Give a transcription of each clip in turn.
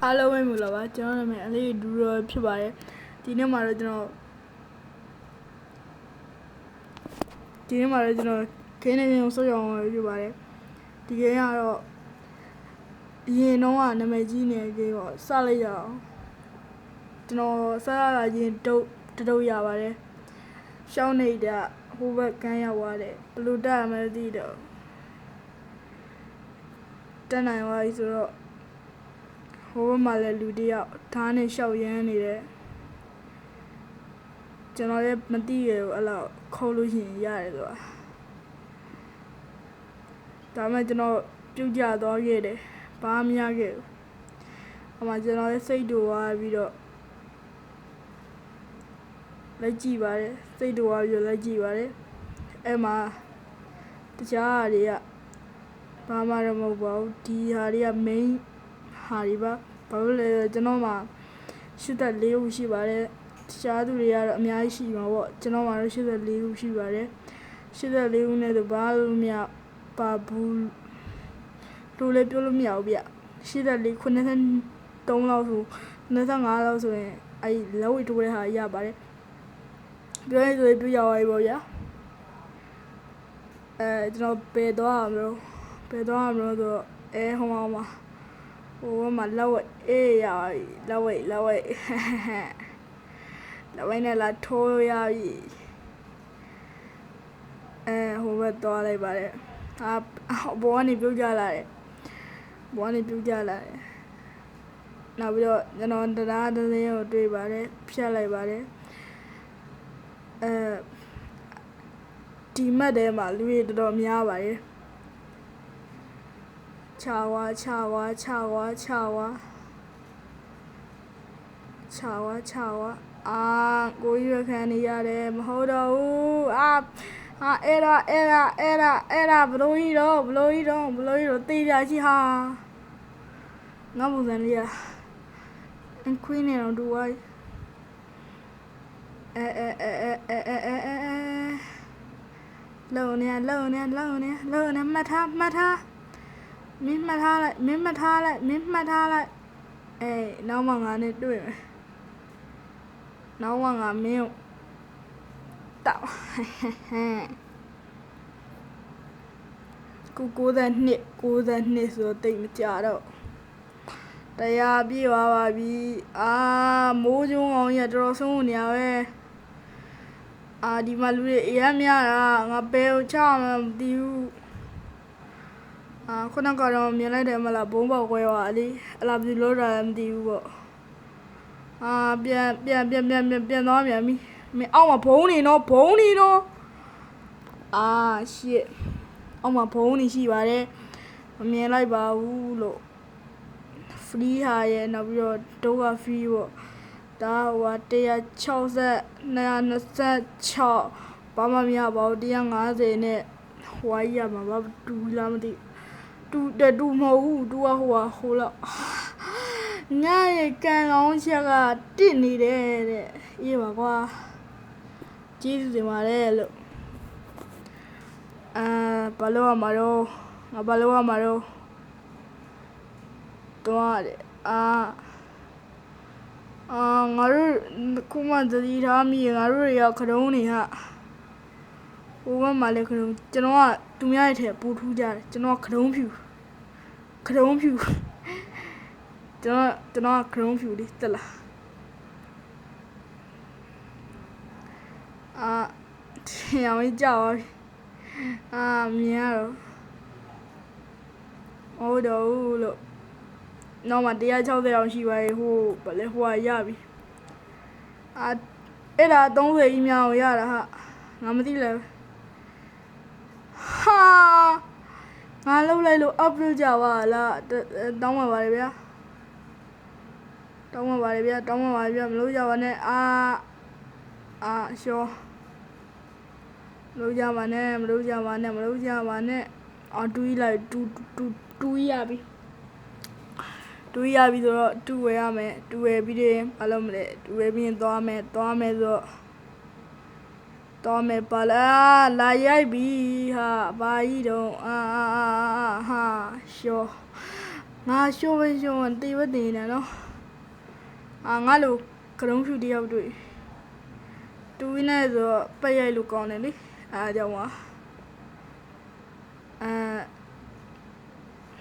အားလုံးပဲမင်္ဂလာပါကျွန်တော်နာမည်အလေးဒူရောဖြစ်ပါတယ်ဒီနေ့မှာတော့ကျွန်တော်ခင်းနေအောင်ဆောက်ရအောင်ဖြစ်ပါတယ်ဒီခင်းကတော့အရင်တော့ကနာမည်ကြီးနေကြတော့စလိုက်ရအောင်ကျွန်တော်စရလာချင်းတုတ်ရပါတယ်ရှောင်းနေတာဟိုဘက်ကန်းရောက်သွားတယ်ဘလို့တက်ရမလဲသိတော့တက်နိုင်သွားပြီဆိုတော့ဟိုဘက်မှာလည်းလူတယောက်ဓာတ်နဲ့ရှောက်ရမ်းနေတယ်ကျွန်တော်လည်းမသိရဘူးအဲ့လောက်ခေါ်လို့ရှိရင်ရတယ်ဆိုတာဒါမှကျွန်တော်ပြုတ်ကြသွားခဲ့တယ်ဘာမှမရခဲ့ဘူးအမှကျွန်တော်လည်းစိတ်တူသွားပြီးတော့လက်ကြည့်ပါတယ်စိတ်တူသွားပြီးတော့လက်ကြည့်ပါတယ်အဲ့မှာတခြားဟာတွေကဘာမှတော့မဟုတ်ပါဘူးဒီဟာတွေက main ဟာတွေပါဘာလို့လဲကျွန်တော်မှာ84ခုရှိပါတယ်တခြားသူတွေကတော့အများကြီးရှိမှာပေါ့ကျွန်တော်မှာတော့84ခုရှိပါတယ်84ခုနဲ့တော့ဘာလို့မရပါဘူးလို့လည်းပြောလို့မရဘူးဗျ84 93လောက်ဆို95လောက်ဆိုရင်အဲ့လက်ဝိတ်ထိုးတဲ့ဟာရပါတယ်ပြောရင်ဆိုပြရပါပြီပေါ့ဗျာကျွန်တော်ပယ်သွားအောင်လို့ဆိုဟိုမှာလက်ဝိတ်အေးရပြီလက်ဝိတ်နဲ့လာထိုးရပြီဟိုဘက်သွားလိုက်ပါတယ်ဘောကနေပြုတ်ကြလာတယ်နောက်ပြီးတော့ကျွန်တော်တရားသတင်းကိုတွေ့ပါတယ်ဖြတ်လိုက်ပါတယ်ဒီမက်ထဲမှာလူတွေတော်တော်များပါတယ်ချာဝါကိုကြီးရခံနေရတယ်မဟုတ်တော့ဘူးအဲ့ဒါဘလို့ကြီးတော့တေးကြရှိဟာငါ့ပုံစံလေးခွေးနေတော့တူဝိုင်းလုံနေမှတ်ထားမင်းမှတ်ထားလိုက်နောက်မှငါနဲ့တွေ့မယ်နောက်မှငါမင်းကိုတောက်92ဆိုတော့တိတ်မကြတော့တရားပြည့်သွားပါပြီမိုးကျုံအောင်ရတော်ဆုံးနေရပဲဒီမှာလူတွေအရမ်းများတာငါဘယ်ကိုချမှမသိဘူးခုနကတော့မြင်လိုက်တယ်မလားဘုံပေါက်ခွဲသွားလေအလားဘယ်လိုလုပ်တာလဲမသိဘူးပေါ့ပြန်သွားပြန်ပြီမင်းအောက်မှာဘုံနေတော့shit အောက်မှာဘုံနေရှိပါတယ်မမြင်လိုက်ပါဘူးလို့ free ဟာရဲ့နောက်ပြီးတော့ဒုက္ခ free ပေါ့ဒါဟို160 226ဘာမှမရပါဘူး150နဲ့ဟိုရမှာဘာတူလားမသိတူမဟုတ်ဘူးတူကဟိုလောက်ငါရဲ့ကန်ကောင်းချက်ကတစ်နေတယ်တဲ့အေးပါကွာကျေးဇူးတင်ပါတယ်လို့ဘာလို့ရမှာတော့တော့တယ်ငါတို့ခုမှသတိထားမိငါတို့တွေကခရုံးနေဟာဟိုဘက်မှာလည်းခရုံးကျွန်တော်ကသူများရဲ့ထဲပူထူးကြတယ်ကျွန်တော်ကခရုံးဖြူကျွန်တော်ကခရုံးဖြူလေးတက်လာရောင်ကြီးကြောက်မြင်ရတော့ဟုတ်တော့လို့နောက်မှ160အောင်ရှိပါရဲ့ဟိုရပြီအဲ့ဒါ30ကြီးများအောင်ရတာဟာငါမသိလဲငါလုံးလိုက်လို့ upload ကြပါလားတောင်းပါပါတယ်ဗျာမလို့ကြပါနဲ့ရှောမလို့ကြပါနဲ့တူးလိုက်တူးရပြီဆိုတော့တူဝယ်ရမယ်တူဝယ်ပြီးရင်ဘာလို့မလဲတူဝယ်ပြီးရင်သွားမယ်ဆိုတော့မယ်ပါလားလာရိုက်ပြီဟာဘာကြီးတော့ရှော ငါရှိုးပဲရှိုးတေးပဲတေးနေနော်ငါလိုကရုံးဖြူတယောက်တွေ့တူရင်းနဲ့ဆိုပတ်ရိုက်လို့ကောင်းတယ်လေအားကြောင့်ပါ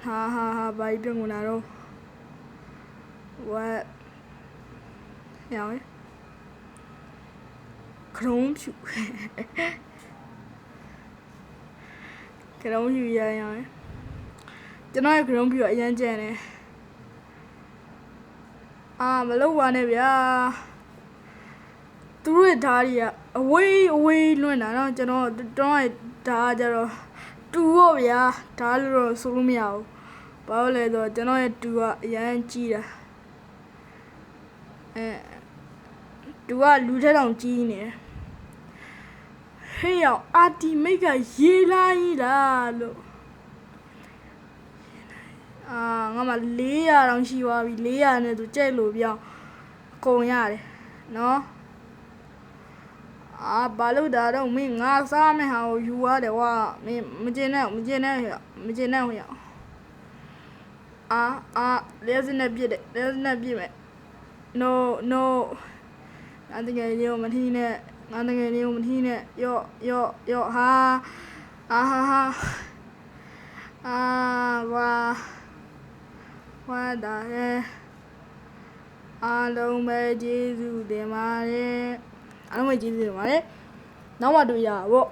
ဟာဘာကြီးပြန်ကုန်လာတော့ဝက်ရောင်းကရုံးဖြူကရုံးဖြူရရောင်းကျွန်တော်ရဲ့ကရုံးဖြူအရန်ကျန်တယ်မလုပ်ပါနဲ့ဗျာသူတို့ရဲ့ဓာတ်ကြီးကအဝေးလွင့်တာနော်ကျွန်တော်ရဲ့ဓာတ်ကြတော့တူတော့ဗျာဓာတ်လို့တော့ဆိုလို့မရဘူးဘာလို့လဲဆိုတော့ကျွန်တော်ရဲ့တူကအရန်ကြီးတာတူကလူထက်တောင်ကြီးနေတယ်ဟေးရောက်အာတီမိတ်ကရေးလိုက်လားလို့ငါမှ400တောင်ရှိသွားပြီ400နဲ့သူကြိုက်လို့ပြောင်းအကုန်ရတယ်နော်ဘာလို့ဒါတော့မင်းငါစားမယ့်ဟာကိုယူရတယ်ကွာမင်းမကျင်နဲ့ဟဲ့လဲစနဲ့ပြစ်မယ် no ငါတကယ်လေးကိုမထီးနဲ့ယော့ဟာဝါဒါရဲ့အားလုံးပဲကျေးဇူးတင်ပါတယ်နောက်မှတွေ့ရပါဗော